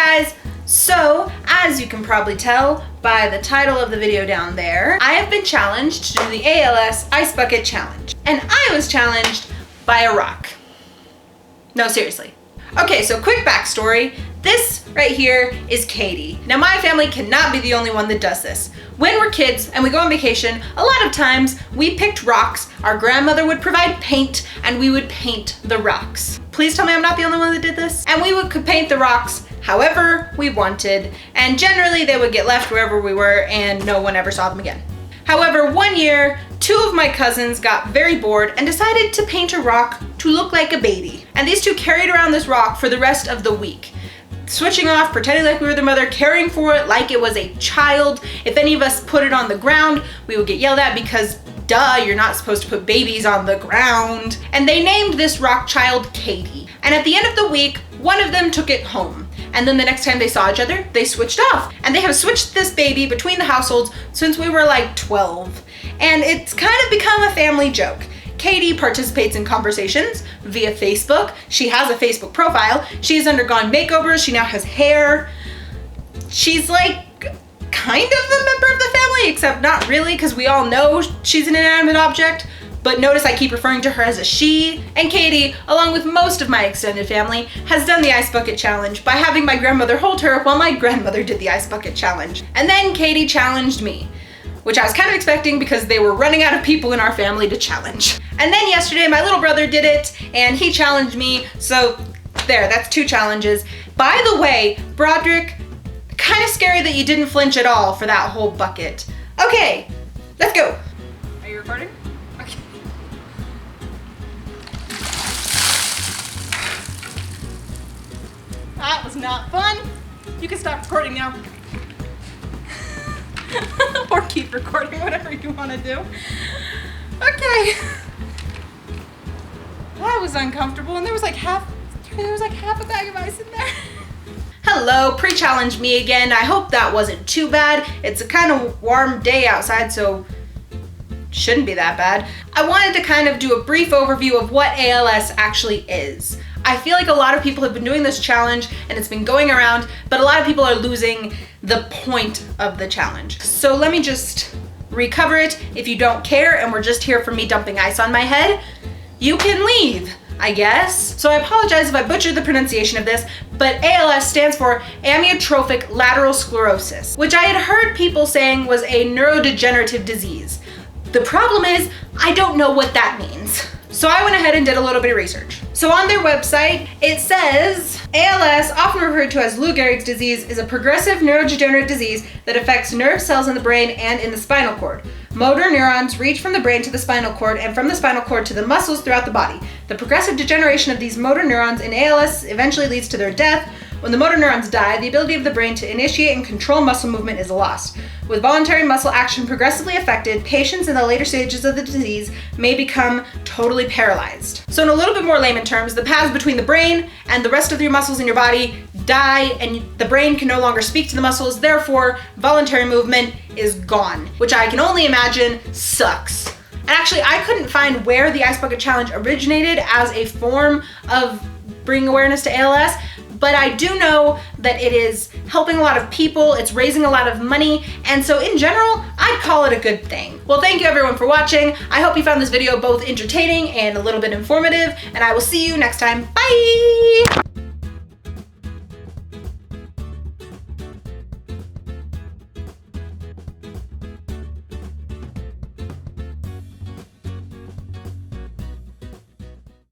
guys, so as you can probably tell by the title of the video down there, I have been challenged to do the ALS Ice Bucket Challenge. And I was challenged by a rock. No, seriously. Okay, so quick backstory. This right here is Katie. Now my family cannot be the only one that does this. When we're kids and we go on vacation, a lot of times we picked rocks. Our grandmother would provide paint and we would paint the rocks. Please tell me I'm not the only one that did this. And we could paint the rocks however we wanted, and generally they would get left wherever we were and no one ever saw them again. However, one year, two of my cousins got very bored and decided to paint a rock to look like a baby. And these two carried around this rock for the rest of the week, switching off, pretending like we were their mother, caring for it like it was a child. If any of us put it on the ground, we would get yelled at because duh, you're not supposed to put babies on the ground. And they named this rock child Katie. And at the end of the week, one of them took it home. And then the next time they saw each other, they switched off. And they have switched this baby between the households since we were like 12. And it's kind of become a family joke. Katie participates in conversations via Facebook. She has a Facebook profile. She has undergone makeovers. She now has hair. She's like kind of a member of the family, except not really, because we all know she's an inanimate object. But notice I keep referring to her as a she. And Katie, along with most of my extended family, has done the Ice Bucket Challenge by having my grandmother hold her while my grandmother did the Ice Bucket Challenge. And then Katie challenged me, which I was kind of expecting because they were running out of people in our family to challenge. And then yesterday my little brother did it and he challenged me, so there, that's 2 challenges. By the way, Broderick, kind of scary that you didn't flinch at all for that whole bucket. Okay, let's go. Are you recording? Okay. That was not fun. You can stop recording now. Or keep recording, whatever you want to do. Okay. That was uncomfortable, and there was like half a bag of ice in there. Hello, pre-challenge me again. I hope that wasn't too bad. It's a kind of warm day outside, so shouldn't be that bad. I wanted to kind of do a brief overview of what ALS actually is. I feel like a lot of people have been doing this challenge and it's been going around, but a lot of people are losing the point of the challenge. So let me just recover it. If you don't care and we're just here for me dumping ice on my head, you can leave, I guess. So I apologize if I butchered the pronunciation of this, but ALS stands for amyotrophic lateral sclerosis, which I had heard people saying was a neurodegenerative disease. The problem is, I don't know what that means. So I went ahead and did a little bit of research. So on their website, it says, ALS, often referred to as Lou Gehrig's disease, is a progressive neurodegenerative disease that affects nerve cells in the brain and in the spinal cord. Motor neurons reach from the brain to the spinal cord and from the spinal cord to the muscles throughout the body. The progressive degeneration of these motor neurons in ALS eventually leads to their death. When the motor neurons die, the ability of the brain to initiate and control muscle movement is lost. With voluntary muscle action progressively affected, patients in the later stages of the disease may become totally paralyzed. So in a little bit more layman terms, the paths between the brain and the rest of your muscles in your body die, and the brain can no longer speak to the muscles, therefore voluntary movement is gone, which I can only imagine sucks. And actually, I couldn't find where the Ice Bucket Challenge originated as a form of bringing awareness to ALS, but I do know that it is helping a lot of people, it's raising a lot of money, and so in general, I'd call it a good thing. Well, thank you everyone for watching. I hope you found this video both entertaining and a little bit informative, and I will see you next time. Bye!